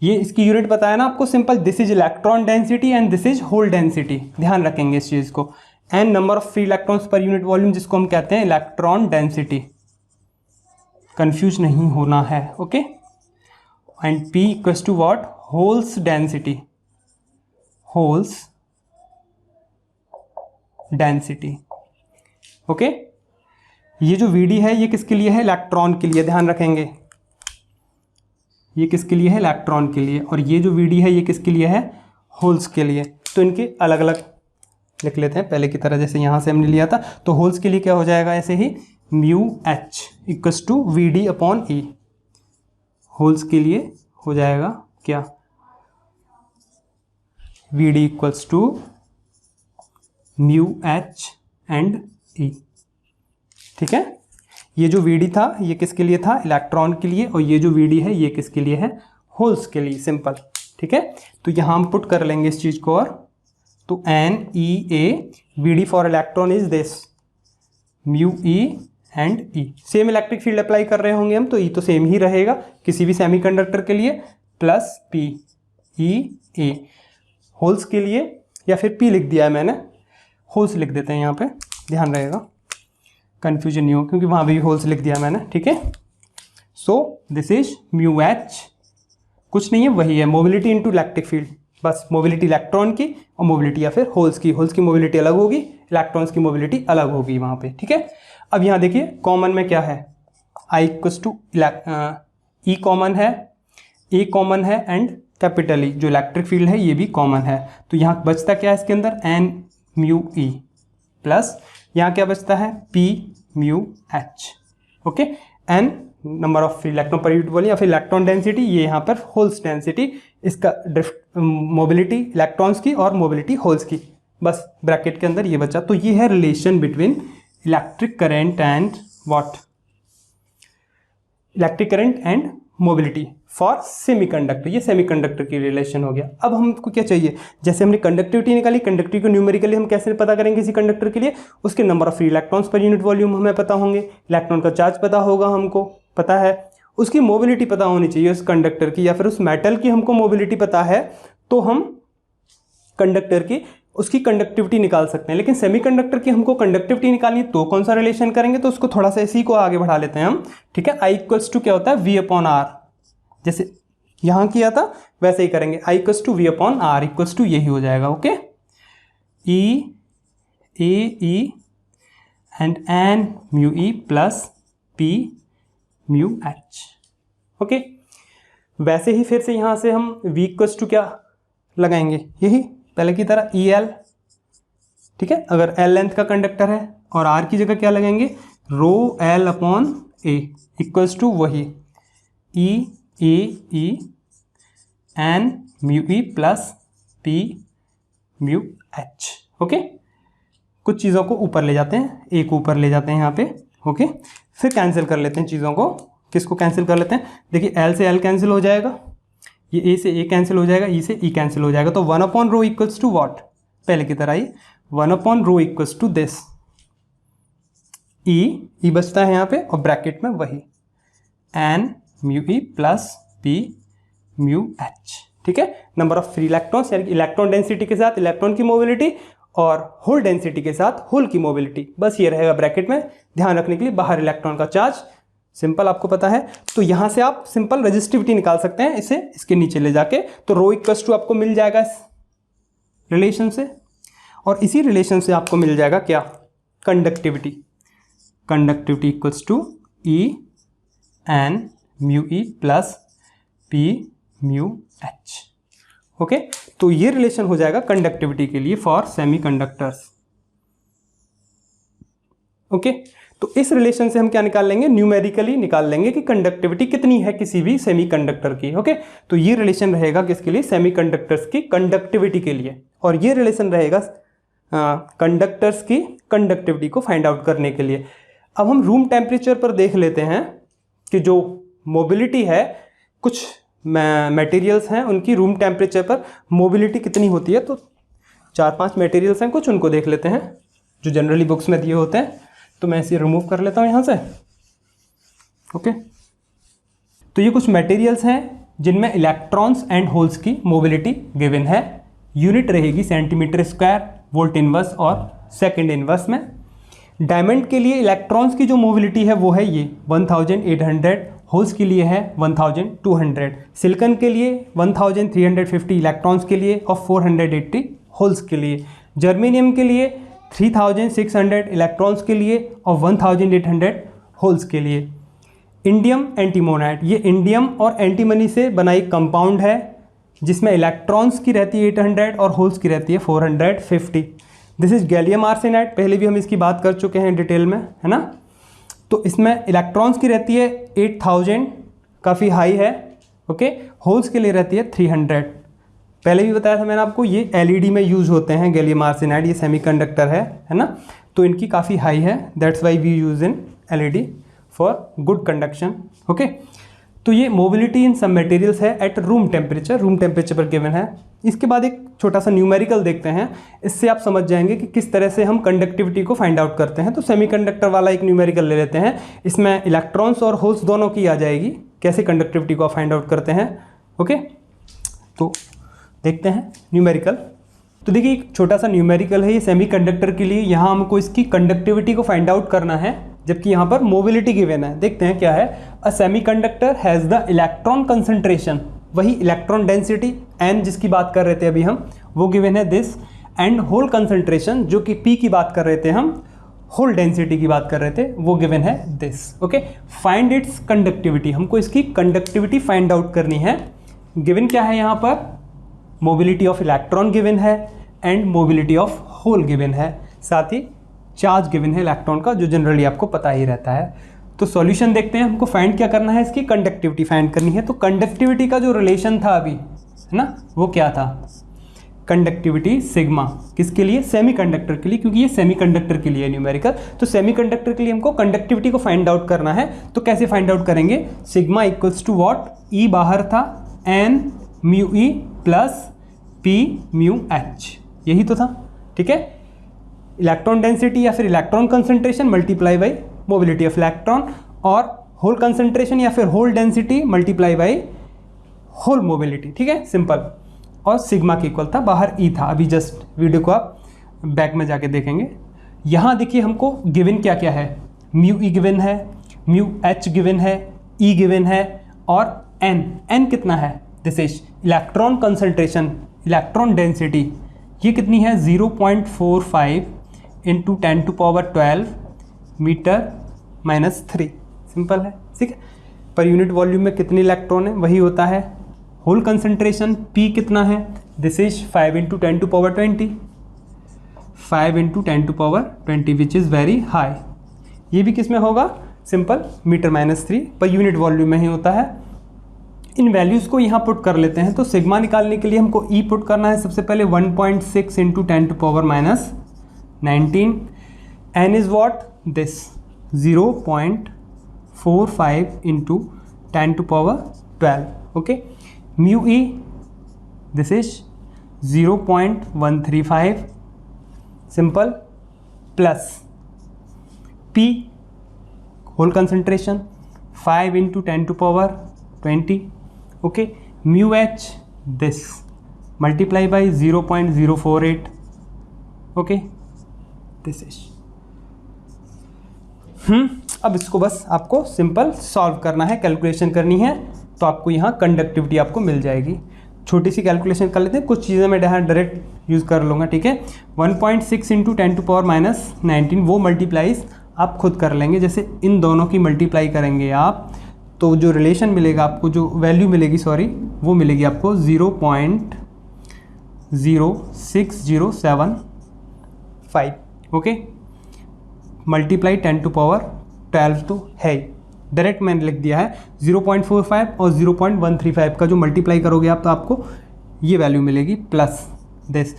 ये इसकी यूनिट बताया ना आपको, simple, this is electron density and this is hole density, ध्यान रखेंगे इस चीज को। N number of free electrons per unit volume, जिसको हम कहते हैं इलेक्ट्रॉन डेंसिटी, कंफ्यूज नहीं होना है। Okay, and p equals to what, holes density, holes density. Okay, ये जो वीडी है ये किसके लिए है, इलेक्ट्रॉन के लिए, ध्यान रखेंगे, ये किसके लिए है, इलेक्ट्रॉन के लिए, और ये जो वीडी है ये किसके लिए है, होल्स के लिए। तो इनके अलग अलग लिख लेते हैं पहले की तरह, जैसे यहाँ से हमने लिया था। तो होल्स के लिए क्या हो जाएगा, ऐसे ही mu H equals to V D upon E, holes के लिए हो जाएगा क्या, V D equals to mu H and E. ठीक है, ये जो वी डी था ये किसके लिए था, इलेक्ट्रॉन के लिए, और ये जो वी डी है ये किसके लिए है, होल्स के लिए, सिंपल। ठीक है, तो यहाँ हम पुट कर लेंगे इस चीज़ को, और तो N E A, V D for electron is this mu E and E. Same electric field apply कर रहे होंगे हम, तो ई तो सेम ही रहेगा किसी भी सेमीकंडक्टर के लिए, प्लस पी ई ए होल्स के लिए, या फिर पी लिख दिया है मैंने, होल्स लिख देते हैं यहाँ पे, ध्यान रहेगा कन्फ्यूजन नहीं हो, क्योंकि वहाँ भी होल्स लिख दिया मैंने। ठीक है, सो दिस इज म्यू एच, कुछ नहीं है वही है मोबिलिटी इनटू इलेक्ट्रिक फील्ड, बस मोबिलिटी इलेक्ट्रॉन की और मोबिलिटी या फिर होल्स की, होल्स की मोबिलिटी अलग होगी, इलेक्ट्रॉन्स की मोबिलिटी अलग होगी वहाँ पे। ठीक है, अब यहाँ देखिए कॉमन में क्या है, आई इक्वल्स टू ई कॉमन है, ए कॉमन है, एंड कैपिटल ई जो इलेक्ट्रिक फील्ड है ये भी कॉमन है, तो यहाँ बचता क्या है इसके अंदर, एन म्यू ई, प्लस यहाँ क्या बचता है, P mu H. Okay, N number of free electron per unit volume या फिर इलेक्ट्रॉन डेंसिटी, ये यहाँ पर होल्स डेंसिटी, इसका मोबिलिटी इलेक्ट्रॉन्स की और मोबिलिटी होल्स की, बस ब्रैकेट के अंदर ये बचा। तो ये है relation between electric current and what, electric current and mobility for semiconductor, ये सेमीकंडक्टर की रिलेशन हो गया। अब हमको क्या चाहिए, जैसे हमने कंडक्टिविटी निकाली, कंडक्टिविटी को न्यूमेरिकली हम कैसे पता करेंगे किसी कंडक्टर के लिए, उसके number of free electrons per unit volume हमें पता होंगे, इलेक्ट्रॉन का चार्ज पता होगा, हमको पता है, उसकी मोबिलिटी पता होनी चाहिए उस कंडक्टर की, या फिर उस मेटल की हमको मोबिलिटी पता है, तो हम कंडक्टर की उसकी कंडक्टिविटी निकाल सकते हैं। लेकिन सेमीकंडक्टर की हमको कंडक्टिविटी निकालनी तो कौन सा रिलेशन करेंगे, तो उसको थोड़ा सा इसी को आगे बढ़ा लेते हैं हम। ठीक है, आई इक्वल्स टू क्या होता है, वी अपॉन आर, जैसे यहाँ किया था वैसे ही करेंगे, I equals to V upon R equals to यही हो जाएगा। Okay, E A and N mu E plus P mu H. Okay, वैसे ही फिर से यहाँ से हम वी इक्वल्स टू क्या लगाएंगे, यही पहले की तरह ई एल। ठीक है, अगर एल लेंथ का कंडक्टर है, और आर की जगह क्या लगाएंगे, rho L upon A equals to वही E N mu E plus P mu H. Okay, कुछ चीज़ों को ऊपर ले जाते हैं, ए को ऊपर ले जाते हैं यहाँ पे। ओके, फिर कैंसिल कर लेते हैं चीज़ों को, किसको कैंसिल कर लेते हैं, देखिए एल से एल कैंसिल हो जाएगा, ये ए से ए कैंसिल हो जाएगा, ई से ई कैंसिल हो जाएगा, तो 1 upon rho equals to what, पहले की तरह ही 1 upon rho equals to this, E बचता है यहाँ पे, और ब्रैकेट में वही N mu E plus P mu H. ठीक है, नंबर ऑफ फ्री इलेक्ट्रॉन्स यानी कि इलेक्ट्रॉन डेंसिटी के साथ इलेक्ट्रॉन की मोबिलिटी, और होल डेंसिटी के साथ होल की मोबिलिटी, बस ये रहेगा ब्रैकेट में, ध्यान रखने के लिए। बाहर इलेक्ट्रॉन का चार्ज, सिंपल आपको पता है, तो यहाँ से आप सिंपल रेजिस्टिविटी निकाल सकते हैं इसे इसके नीचे ले जाके, तो रो इक्वल्स टू आपको मिल जाएगा इस रिलेशन से, और इसी रिलेशन से आपको मिल जाएगा क्या, conductivity, conductivity equals to E N mu E plus P mu H. Okay, तो ये रिलेशन हो जाएगा कंडक्टिविटी के लिए फॉर सेमीकंडक्टर्स। ओके, तो इस रिलेशन से हम क्या निकाल लेंगे, न्यूमेरिकली निकाल लेंगे कि कंडक्टिविटी कितनी है किसी भी सेमीकंडक्टर की। ओके, तो ये रिलेशन रहेगा किसके लिए, सेमीकंडक्टर्स की कंडक्टिविटी के लिए, और ये रिलेशन रहेगा कंडक्टर्स की कंडक्टिविटी को फाइंड आउट करने के लिए। अब हम रूम टेम्परेचर पर देख लेते हैं कि जो मोबिलिटी है, कुछ मटेरियल्स हैं उनकी रूम टेम्परेचर पर मोबिलिटी कितनी होती है। तो 4-5 मटेरियल्स हैं कुछ, उनको देख लेते हैं जो जनरली बुक्स में दिए होते हैं, तो मैं इसे रिमूव कर लेता हूँ यहाँ से। ओके, तो ये कुछ मटेरियल्स हैं जिनमें इलेक्ट्रॉन्स एंड होल्स की मोबिलिटी गिवन है, यूनिट रहेगी सेंटीमीटर स्क्वायर, वोल्ट इनवर्स और सेकंड इनवर्स में। डायमंड के लिए इलेक्ट्रॉन्स की जो मोबिलिटी है वो है ये 1800, होल्स के लिए है 1200, सिलिकॉन के लिए 1350 इलेक्ट्रॉन्स के लिए और 480 होल्स के लिए, जर्मेनियम के लिए 3600 इलेक्ट्रॉन्स के लिए और 1800 होल्स के लिए। इंडियम एंटीमोनाइट, ये इंडियम और एंटीमनी से बना एक कंपाउंड है जिसमें इलेक्ट्रॉन्स की रहती है 800 और होल्स की रहती है 450। दिस इज गैलियम आर्सेनाइड, पहले भी हम इसकी बात कर चुके हैं डिटेल में, है ना। तो इसमें इलेक्ट्रॉन्स की रहती है 8000, काफ़ी हाई है। ओके, होल्स के लिए रहती है 300। पहले भी बताया था मैंने आपको, ये एलईडी में यूज़ होते हैं गैलियम आर्सेनाइड, ये सेमीकंडक्टर है ना। तो इनकी काफ़ी हाई है, that's why we use in LED for good conduction. Okay, तो ये मोबिलिटी इन सम मटेरियल्स है एट रूम टेम्परेचर पर गिवन है। इसके बाद एक छोटा सा न्यूमेरिकल देखते हैं, इससे आप समझ जाएंगे कि किस तरह से हम कंडक्टिविटी को फाइंड आउट करते हैं। तो सेमीकंडक्टर वाला एक न्यूमेरिकल ले लेते हैं, इसमें इलेक्ट्रॉन्स और होल्स दोनों की आ जाएगी, कैसे कंडक्टिविटी को फाइंड आउट करते हैं। ओके, तो देखते हैं न्यूमेरिकल। तो देखिए एक छोटा सा न्यूमेरिकल है ये सेमीकंडक्टर के लिए, यहाँ हमको इसकी कंडक्टिविटी को फाइंड आउट करना है, जबकि यहाँ पर मोबिलिटी गिवन है। देखते हैं क्या है। अ semiconductor has the electron concentration, वही इलेक्ट्रॉन डेंसिटी n जिसकी बात कर रहे थे अभी हम, वो गिवन है दिस, एंड होल कंसंट्रेशन जो कि p की बात कर रहे थे हम, होल डेंसिटी की बात कर रहे थे, वो गिवन है this. Okay, find its conductivity, हमको इसकी कंडक्टिविटी फाइंड आउट करनी है। गिवन क्या है यहाँ पर, मोबिलिटी ऑफ इलेक्ट्रॉन गिवन है and mobility of hole given है, साथ ही चार्ज गिवन है इलेक्ट्रॉन का, जो जनरली आपको पता ही रहता है। तो सॉल्यूशन देखते हैं, हमको फाइंड क्या करना है, इसकी कंडक्टिविटी फाइंड करनी है। तो कंडक्टिविटी का जो रिलेशन था अभी, है ना, वो क्या था, कंडक्टिविटी सिग्मा, किसके लिए, सेमीकंडक्टर के लिए, क्योंकि ये सेमीकंडक्टर के लिए न्यूमेरिकल। तो सेमीकंडक्टर के लिए हमको कंडक्टिविटी को फाइंड आउट करना है। तो कैसे फाइंड आउट करेंगे, sigma equals to what, E बाहर था, N mu E plus P mu H, यही तो था। ठीक है, इलेक्ट्रॉन डेंसिटी या फिर electron concentration multiply by mobility of electron, और होल कंसंट्रेशन या फिर hole density multiply by hole mobility. ठीक है, सिंपल। और सिग्मा के इक्वल था, बाहर ई था। अभी जस्ट वीडियो को आप बैक में जाके देखेंगे। यहाँ देखिए हमको गिवन क्या क्या है, म्यू ई गिवन है, म्यू एच गिवन है, ई गिवन है, और एन कितना है, this is electron concentration, electron density, ये कितनी है 0.45 इंटू 10⁻12 मीटर -3। सिंपल है, ठीक है। पर यूनिट वॉल्यूम में कितने इलेक्ट्रॉन है, वही होता है। होल कंसंट्रेशन P कितना है, this is 5 into 10⁻20, 5 into 10⁻20 which is very high. ये भी किस में होगा, सिंपल मीटर -3 पर यूनिट वॉल्यूम में ही होता है। इन वैल्यूज़ को यहाँ पुट कर लेते हैं। तो सिग्मा निकालने के लिए हमको E पुट करना है सबसे पहले 1.6 into 10⁻19, N is what this 0.45 into 10⁻12। Okay, mu E this is 0.135 simple, plus P hole concentration 5 into 10⁻20। Okay, mu H this multiply by 0.048। Okay, this is अब इसको बस आपको सिंपल सॉल्व करना है, कैलकुलेशन करनी है, तो आपको यहाँ कंडक्टिविटी आपको मिल जाएगी। छोटी सी कैलकुलेशन कर लेते हैं, कुछ चीज़ें मैं डायरेक्ट यूज़ कर लूँगा। ठीक है, 1.6 इंटू 10⁻19 वो मल्टीप्लाइज आप खुद कर लेंगे। जैसे इन दोनों की मल्टीप्लाई करेंगे आप, तो जो रिलेशन मिलेगा आपको, जो वैल्यू मिलेगी सॉरी, वो मिलेगी आपको 0.06075। ओके, मल्टीप्लाई 10⁻12 तो है ही, डायरेक्ट मैंने लिख दिया है। 0.45 और 0.135 का जो मल्टीप्लाई करोगे आप, तो आपको ये वैल्यू मिलेगी, प्लस दिस।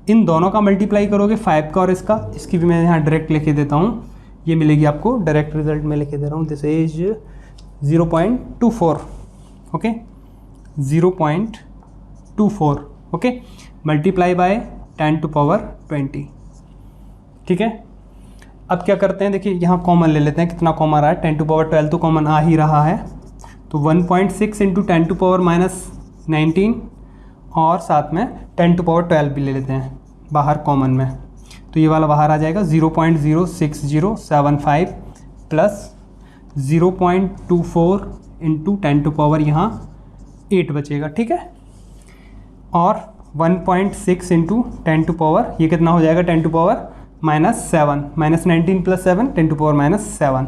इन दोनों का मल्टीप्लाई करोगे 5 का और इसका, इसकी भी मैं यहाँ डायरेक्ट लिख देता हूँ, ये मिलेगी आपको, डायरेक्ट रिजल्ट में लिख दे रहा हूँ, this is 0.24। Okay, 0.24। Okay, multiply by 10⁻20। ठीक है, अब क्या करते हैं, देखिए यहाँ कॉमन ले लेते हैं, कितना कॉमन रहा है, 10⁻12 तो कॉमन आ ही रहा है। तो 1.6 इंटू 10⁻19 और साथ में 10⁻12 भी ले लेते हैं बाहर कॉमन में, तो ये वाला बाहर आ जाएगा 0.06075 प्लस 0.24 इंटू 10⁻, यहाँ 8 बचेगा। ठीक है, और 1.6 इंटू 10⁻, ये कितना हो जाएगा, 10⁻⁻7 -19 प्लस 7 10⁻⁻7,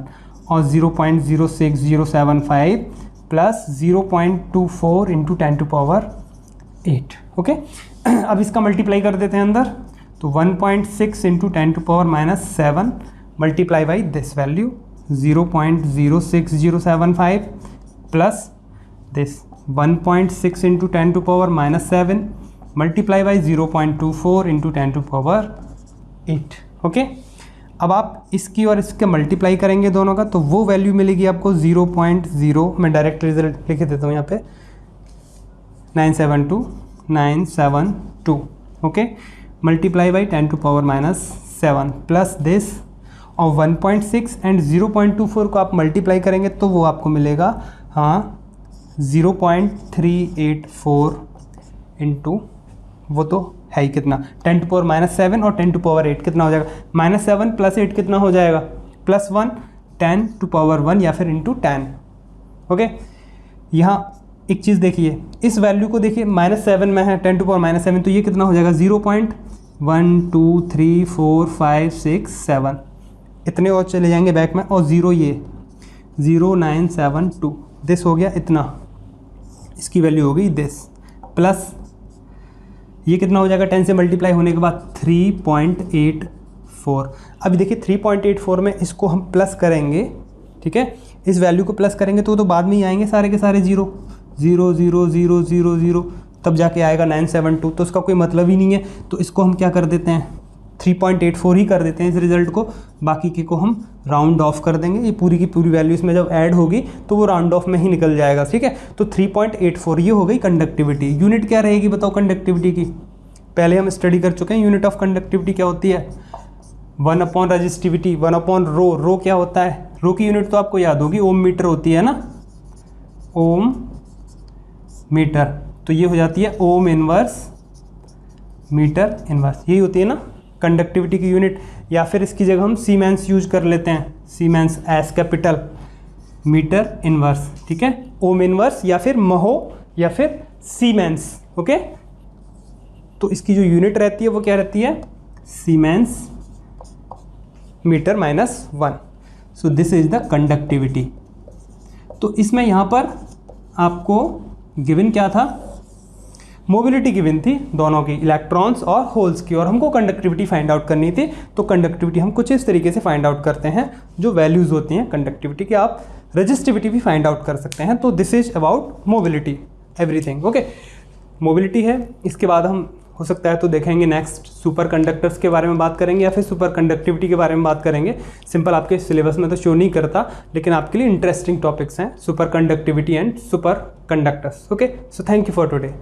और 0.06075 प्लस 0.24 इंटू 10⁸। ओके, अब इसका मल्टीप्लाई कर देते हैं अंदर, तो 1.6 into 10⁻⁻7 multiply by this value 0.06075 plus this 1.6 into 10⁻⁻7 multiply by 0.24 into 10⁸। Okay, अब आप इसकी और इसके मल्टीप्लाई करेंगे दोनों का, तो वो वैल्यू मिलेगी आपको 0.0, मैं डायरेक्ट रिजल्ट लिख देता हूँ यहाँ पे 972 okay, multiply by 10⁻⁷ plus this, और 1.6 एंड 0.24 को आप मल्टीप्लाई करेंगे तो वो आपको मिलेगा 0.384 इंटू, वो तो है ही कितना 10⁻⁷ और 10⁸ कितना हो जाएगा, -7 + 8 कितना हो जाएगा +1, 10⁻1 या फिर इंटू 10। ओके, यहाँ एक चीज़ देखिए, इस वैल्यू को देखिए -7 में है, 10⁻⁷, तो ये कितना हो जाएगा 0.1 2 3 4 5 6 7, इतने और चले जाएंगे बैक में, और 0 ये 0972, दिस हो गया इतना, इसकी वैल्यू हो गई दिस, प्लस ये कितना हो जाएगा 10 से मल्टीप्लाई होने के बाद 3.84। अभी देखिए 3.84 में इसको हम प्लस करेंगे, ठीक है, इस वैल्यू को प्लस करेंगे तो बाद में ही आएंगे सारे के सारे 0 0 0 0 0 0, तब जाके आएगा 972, तो उसका कोई मतलब ही नहीं है। तो इसको हम क्या कर देते हैं 3.84 ही कर देते हैं इस रिजल्ट को, बाकी के को हम राउंड ऑफ कर देंगे, ये पूरी की पूरी वैल्यू इसमें जब ऐड होगी तो वो राउंड ऑफ में ही निकल जाएगा, ठीक है। तो 3.84 ये हो गई कंडक्टिविटी। यूनिट क्या रहेगी बताओ कंडक्टिविटी की, पहले हम स्टडी कर चुके हैं। यूनिट ऑफ कंडक्टिविटी क्या होती है, 1 रेजिस्टिविटी 1 रो। रो क्या होता है, रो की यूनिट तो आपको याद होगी, ओम मीटर होती है ना, ओम मीटर, तो ये हो जाती है ओम इनवर्स मीटर इनवर्स, यही होती है ना कंडक्टिविटी की यूनिट। या फिर इसकी जगह हम सीमेंस यूज कर लेते हैं, siemens S capital meter inverse, ठीक है, ओम इनवर्स या फिर महो या फिर सीमेंस। ओके, तो इसकी जो यूनिट रहती है वो क्या रहती है, siemens meter -1। So this is the conductivity. तो इसमें यहाँ पर आपको गिवन क्या था, मोबिलिटी गिवन थी दोनों की, इलेक्ट्रॉन्स और होल्स की, और हमको कंडक्टिविटी फाइंड आउट करनी थी। तो कंडक्टिविटी हम कुछ इस तरीके से फाइंड आउट करते हैं, जो वैल्यूज़ होती हैं कंडक्टिविटी की, आप रेजिस्टिविटी भी फाइंड आउट कर सकते हैं। तो this is about mobility everything. Okay, mobility है। इसके बाद हम हो सकता है तो देखेंगे नेक्स्ट सुपर कंडक्टर्स के बारे में बात करेंगे, या फिर सुपर कंडक्टिविटी के बारे में बात करेंगे। सिंपल आपके सिलेबस में तो शो नहीं करता, लेकिन आपके लिए इंटरेस्टिंग टॉपिक्स हैं super conductivity and super conductors. Okay, so thank you for today.